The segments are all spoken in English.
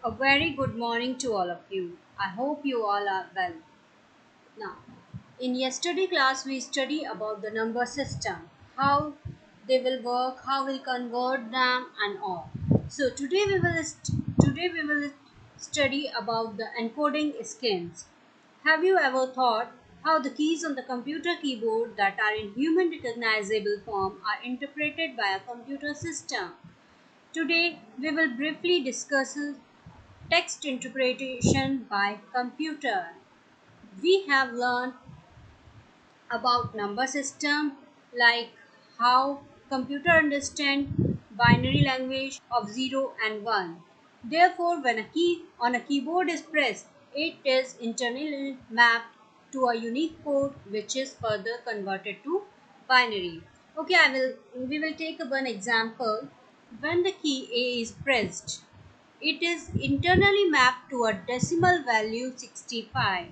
A very good morning to all of you. I hope you all are well. Now, in yesterday class we study about the number system, how they will work, how we'll convert them and all. So today we will study about the encoding schemes. Have you ever thought how the keys on the computer keyboard that are in human recognizable form are interpreted by a computer system? Today we will briefly discuss text interpretation by computer. We have learned about number system, like how computer understand binary language of 0 and 1. Therefore, when a key on a keyboard is pressed, it is internally mapped to a unique code which is further converted to binary. Okay, we will take one example. When the key A is pressed, it is internally mapped to a decimal value 65.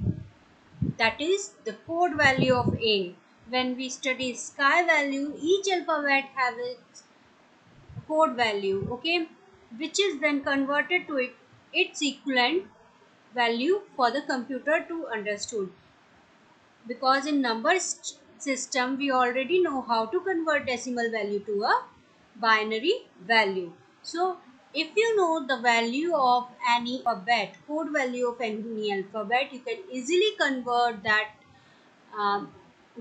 That is the code value of A. When we study sky value, each alphabet has its code value, okay, which is then converted to its equivalent value for the computer to understood. Because in system we already know how to convert decimal value to a binary value. So if you know the value of any alphabet, code value of any alphabet, you can easily convert that um,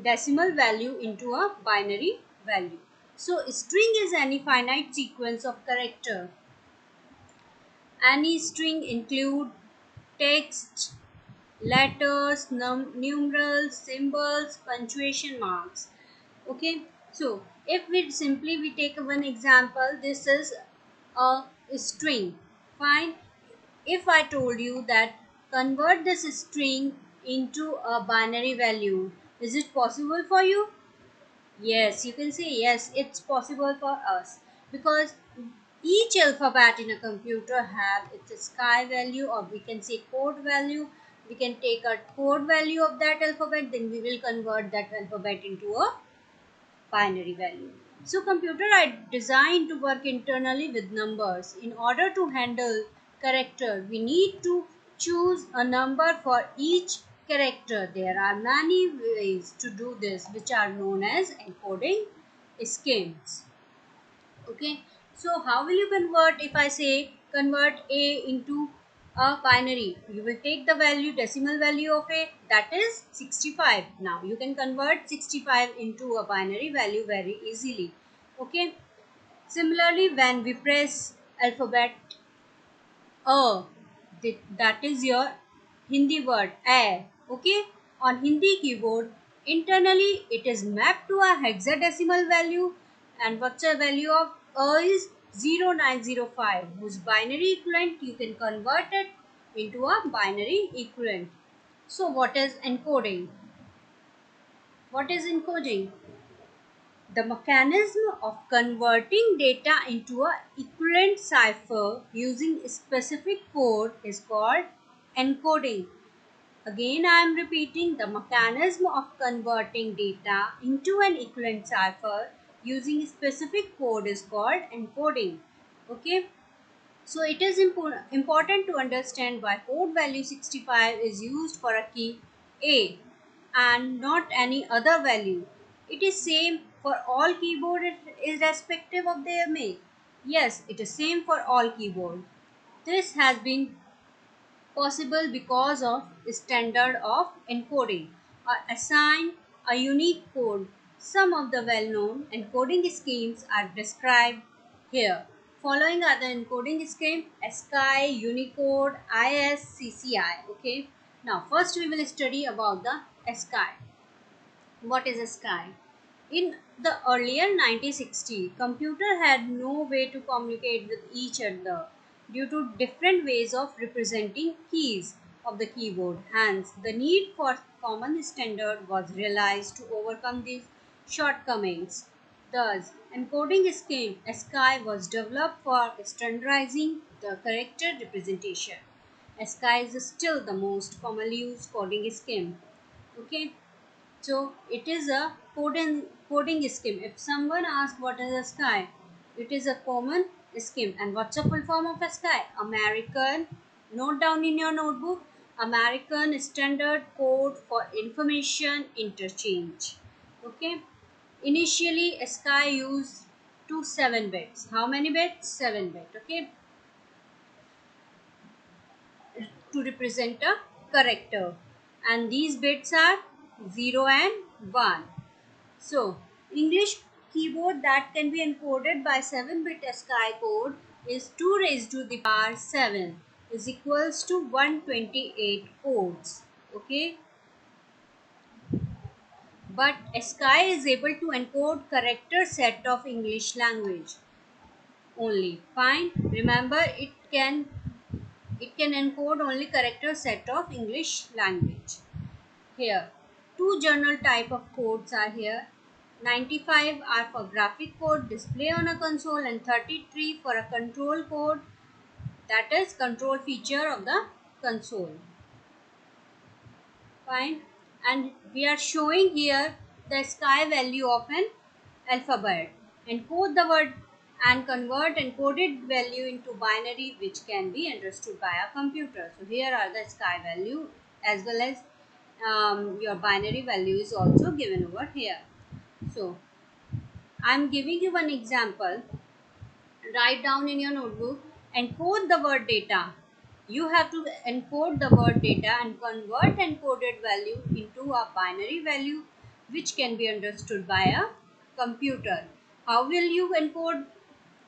decimal value into a binary value. So string is any finite sequence of character. Any string include text, letters, numerals, symbols, punctuation marks. Okay, so if we take one example, this is a string. Fine. If I told you that convert this string into a binary value, is it possible for you? Yes, you can say yes, it's possible for us, because each alphabet in a computer have its sky value, or we can say code value. We can take a code value of that alphabet, then we will convert that alphabet into a binary value. So computer are designed to work internally with numbers. In order to handle character, we need to choose a number for each character. There are many ways to do this, which are known as encoding schemes. Okay, so how will you convert? If I say convert A into a binary, you will take the value, decimal value of A, that is 65. Now you can convert 65 into a binary value very easily. Okay, similarly, when we press alphabet A, that is your Hindi word A. Okay, on Hindi keyboard, internally it is mapped to a hexadecimal value, and what's the value of A is 0905, whose binary equivalent you can convert it into a binary equivalent. So what is encoding? What is encoding? The mechanism of converting data into a equivalent cipher using specific code is called encoding. Again, I am repeating, the mechanism of converting data into an equivalent cipher using specific code is called encoding. Okay, so it is important to understand why code value 65 is used for a key A and not any other value. It is same for all keyboard irrespective of their make. Yes, it is same for all keyboard. This has been possible because of standard of encoding or assign a unique code. Some of the well-known encoding schemes are described here. Following are the encoding scheme: ASCII, Unicode, ISCCI. Okay. Now first we will study about the ASCII. What is ASCII? In the earlier 1960, computer had no way to communicate with each other due to different ways of representing keys of the keyboard. Hence, the need for common standard was realized to overcome these shortcomings. Thus, encoding scheme ASCII was developed for standardizing the character representation. ASCII is still the most commonly used coding scheme. Okay. So it is a coding scheme. If someone asks what is ASCII, it is a common scheme. And what's the full form of ASCII? American Note down in your notebook, American Standard Code for Information Interchange. Okay. Initially, ASCII used to 7 bits. How many bits? 7 bits. Okay. To represent a character. And these bits are 0 and 1. So, English keyboard that can be encoded by 7-bit ASCII code is 2 raised to the power 7 is equals to 128 codes. Okay. But ASCII is able to encode character set of English language only. Fine. Remember, it can encode only character set of English language. Here, two general type of codes are here. 95 are for graphic code display on a console and 33 for a control code, that is control feature of the console. Fine. And we are showing here the ASCII value of an alphabet. Encode the word and convert encoded value into binary which can be understood by a computer. So here are the ASCII value as well as your binary value is also given over here. So I am giving you one example. Write down in your notebook, encode the word data. You have to encode the word data and convert encoded value into a binary value which can be understood by a computer. How will you encode?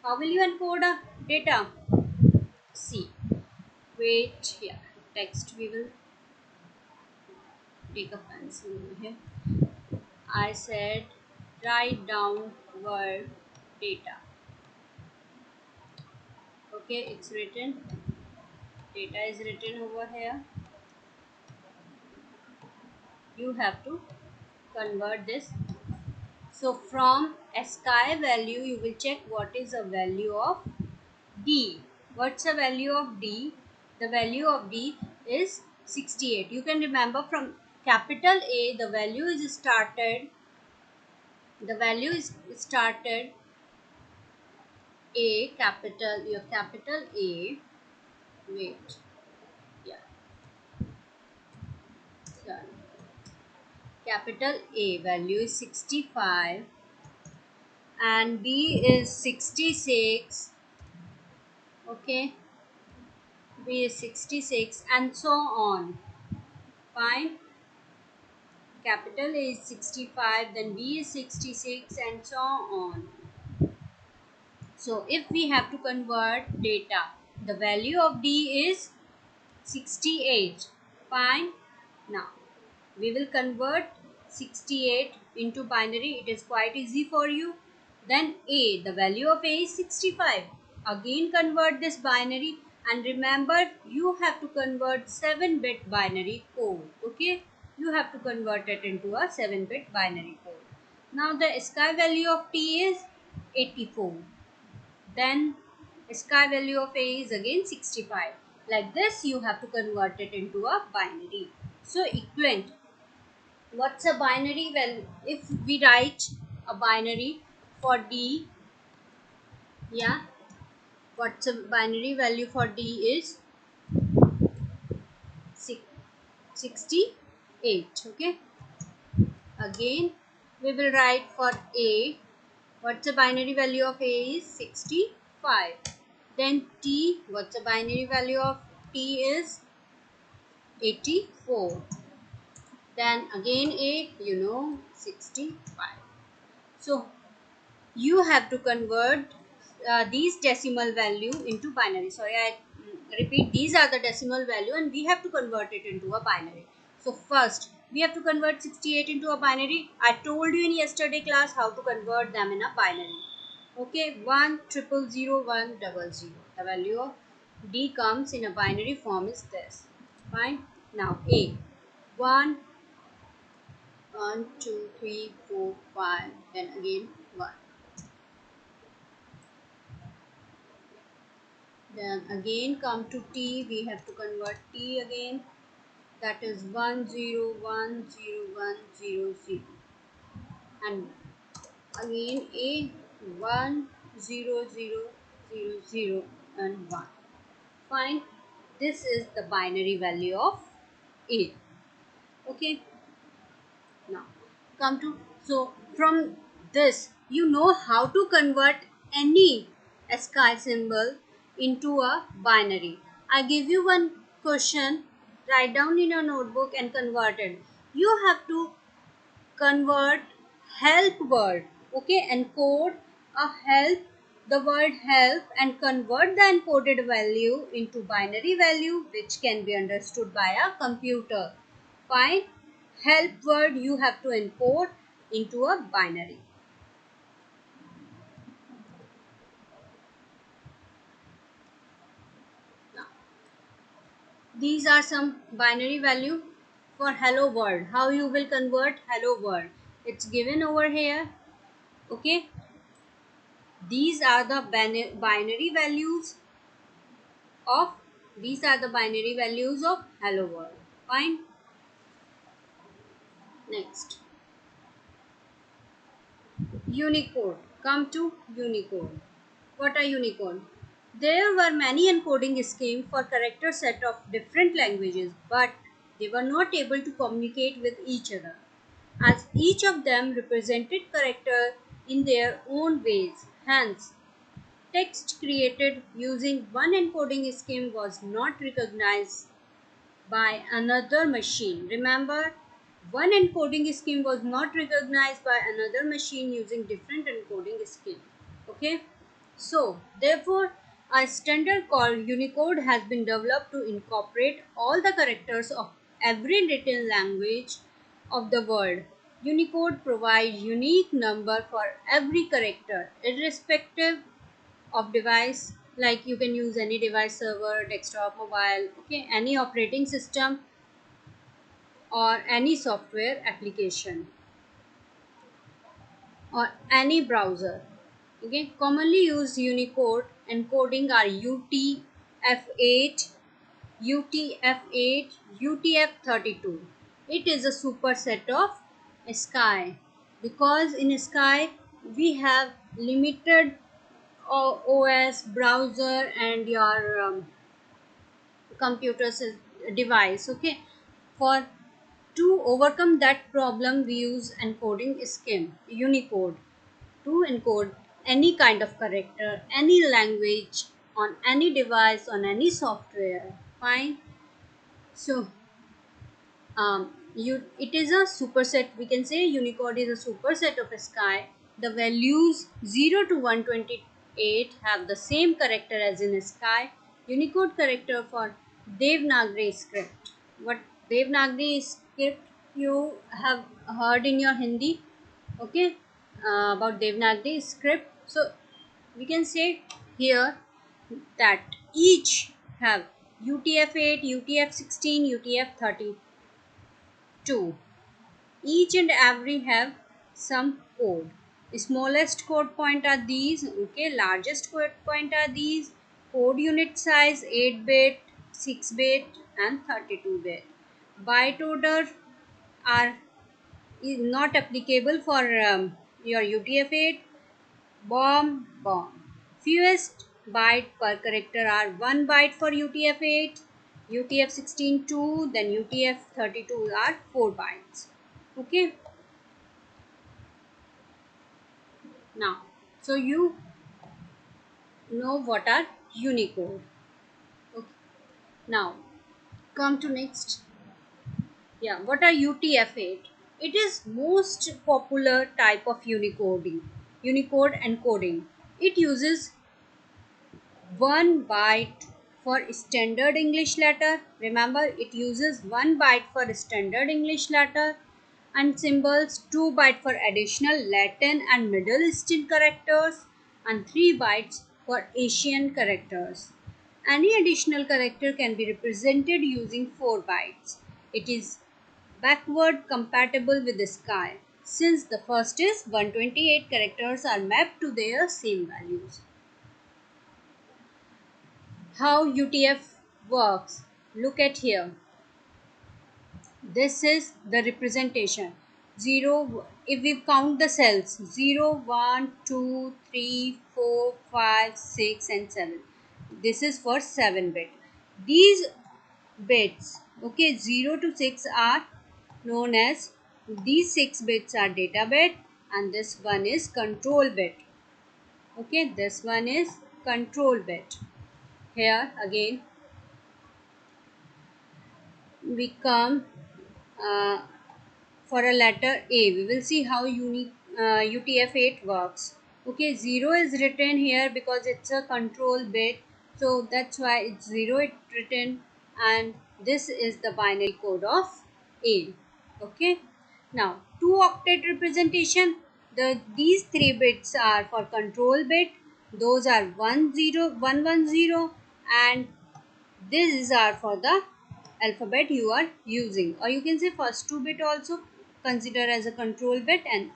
How will you encode a data? See, wait here. Text. We will take a pencil over here. I said write down word data. Okay, it's written. Data is written over here. You have to convert this. So from ASCII value, you will check what is the value of D. What's the value of D? The value of D is 68. You can remember from capital A, the value is started. The value is started A, capital, your capital A. Wait. Yeah. Sorry. Capital A value is 65 and B is 66. Okay, B is 66 and so on. Fine. Capital A is 65, then B is 66 and so on. So if we have to convert data, the value of D is 68. Fine. Now we will convert 68 into binary. It is quite easy for you. Then A, the value of A is 65. Again convert this binary and remember you have to convert 7-bit binary code. Okay, you have to convert it into a 7-bit binary code. Now the ASCII value of T is 84. Then ASCII value of A is again 65. Like this you have to convert it into a binary. So equivalent. What's a binary? Well, if we write a binary for D, yeah, what's a binary value for D is 68. Okay. Again, we will write for A. What's the binary value of A is 65. Then T. What's the binary value of T is 84. Then again A. 65. So you have to convert these decimal value into binary. Sorry, I repeat, these are the decimal value and we have to convert it into a binary. So first we have to convert 68 into a binary. I told you in yesterday class how to convert them in a binary. Okay, 1000100. The value of D comes in a binary form is this. Fine. Now A, 1 1 2 3 4 5, then again 1. Then again come to T, we have to convert T again, that is 101010 and again A, 10000 and 1. Fine. This is the binary value of A. Okay. Now come to, so from this you know how to convert any ASCII symbol into a binary. I give you one question, write down in your notebook and convert it. You have to convert help word, okay, encode a help, the word help, and convert the encoded value into binary value which can be understood by a computer. Fine. Help word you have to encode into a binary. Now, these are some binary value for hello world. How you will convert hello world? It's given over here. Okay. These are the binary values of hello world. Fine. Next, Unicode. Come to Unicode. What are Unicode? There were many encoding schemes for character set of different languages, but they were not able to communicate with each other, as each of them represented character in their own ways. Hence, text created using one encoding scheme was not recognized by another machine. Remember, one encoding scheme was not recognized by another machine using different encoding scheme. Okay, so therefore a standard called Unicode has been developed to incorporate all the characters of every written language of the world. Unicode provides unique number for every character irrespective of device, like you can use any device, server, desktop, mobile, okay, any operating system or any software application or any browser. Okay, commonly used Unicode encoding are UTF-8, UTF-8, UTF-32. It is a superset of ASCII because in ASCII we have limited OS, browser, and your computer device. Okay, for to overcome that problem, we use encoding scheme Unicode to encode any kind of character, any language, on any device, on any software. Fine. So it is a superset. We can say Unicode is a superset of ASCII. The values 0 to 128 have the same character as in ASCII. Unicode character for Devanagari script. What Devanagari script you have heard in your Hindi? Okay, about Devanagari script. So we can say here that each have UTF-8, UTF-16, UTF-32. Each and every have some code. Smallest code point are these. Okay, largest code point are these. Code unit size 8-bit, 6-bit, and 32-bit. Byte order are is not applicable for your UTF-8. Bomb. Fewest byte per character are 1 byte for UTF-8, UTF-16 2, then UTF-32 are 4 bytes. Okay. Now, so you know what are Unicode. Okay. Now, come to next. Yeah, what are UTF-8? It is most popular type of Unicode encoding. It uses 1 byte for standard English letter. Remember, it uses 1 byte for standard English letter and symbols, 2 bytes for additional Latin and Middle Eastern characters, and 3 bytes for Asian characters. Any additional character can be represented using 4 bytes. It is backward compatible with the ASCII since the first is 128 characters are mapped to their same values. How UTF works? Look at here. This is the representation. 0, if we count the cells, 0, 1, 2, 3, 4, 5, 6, and 7. This is for 7-bit. These bits, okay, 0 to 6 are known as, these 6 bits are data bit, and this one is control bit. Okay, this one is control bit. Here again we come uh, for a letter A. We will see how UTF-8 works. Okay, 0 is written here because it's a control bit, so that's why it's 0 it written, and this is the binary code of A. Okay, now 2 octet representation. These 3 bits are for control bit. Those are 1 0 1 1 0, and these are for the alphabet you are using, or you can say first 2 bit also consider as a control bit, and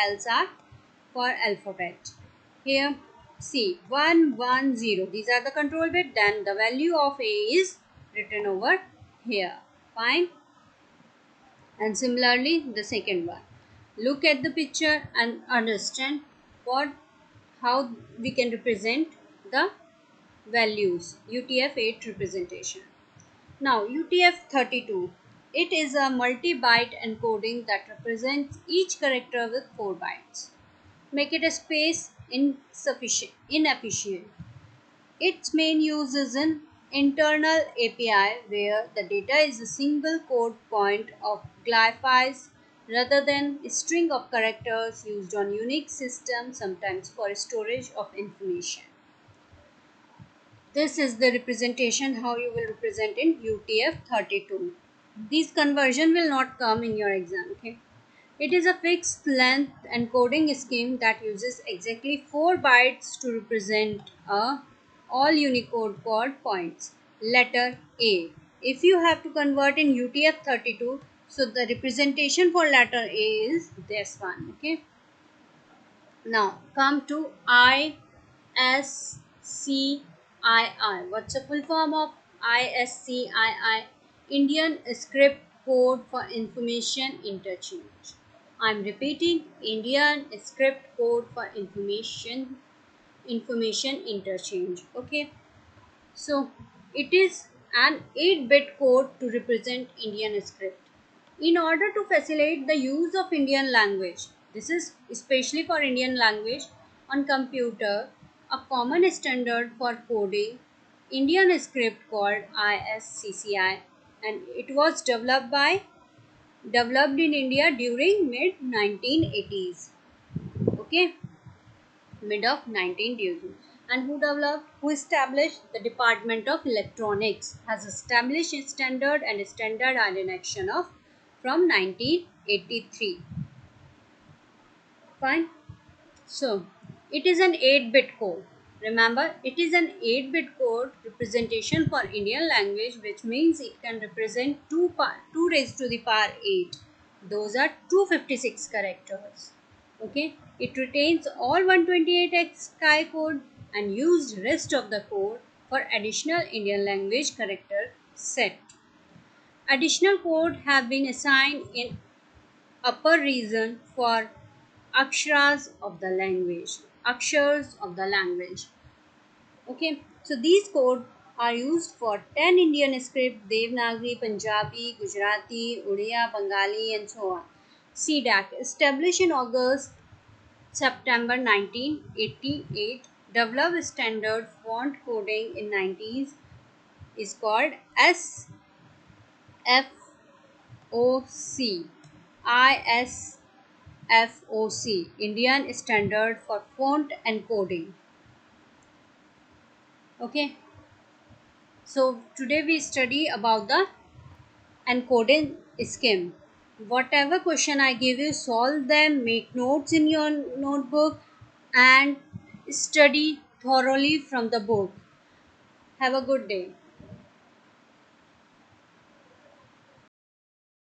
else are for alphabet. Here see 1 1 0, these are the control bit, then the value of A is written over here. Fine. And similarly the second one, look at the picture and understand what how we can represent the values. UTF-8 representation. Now UTF-32, it is a multi-byte encoding that represents each character with 4 bytes. Make it a space inefficient. Its main use is an internal API where the data is a single code point of glyphs rather than a string of characters used on Unix systems, sometimes for storage of information. This is the representation how you will represent in UTF-32. This conversion will not come in your exam. Okay. It is a fixed length encoding scheme that uses exactly 4 bytes to represent all Unicode code points. Letter A. If you have to convert in UTF-32, so the representation for letter A is this one. Okay. Now come to ISCII. What's the full form of ISCII? Indian Script Code for Information Interchange. I'm repeating, Indian Script Code for Information Interchange. Okay. So it is an 8-bit code to represent Indian script. In order to facilitate the use of Indian language, this is especially for Indian language on computer, a common standard for coding Indian script called ISCCI, and it was developed in India during mid 1980s. Okay, mid of 1980s. And who established the Department of Electronics, has established its standard and standard iron action of from 1983. Fine. So it is an 8-bit code. Remember, it is an 8-bit code representation for Indian language, which means it can represent 2 raised to the power 8. Those are 256 characters. Okay, it retains all 128 XI code and used rest of the code for additional Indian language character set. Additional code have been assigned in upper region for akshars of the language. Akshars of the language. Okay, so these codes are used for 10 Indian script: Devanagari, Punjabi, Gujarati, Odia, Bengali, and so on. CDAC, established in August September 1988, developed standard font coding in 90s, is called SFOC. ISFOC, Indian Standard for Font Encoding. Okay, so today we study about the encoding scheme. Whatever question I give you, solve them, make notes in your notebook, and study thoroughly from the book. Have a good day.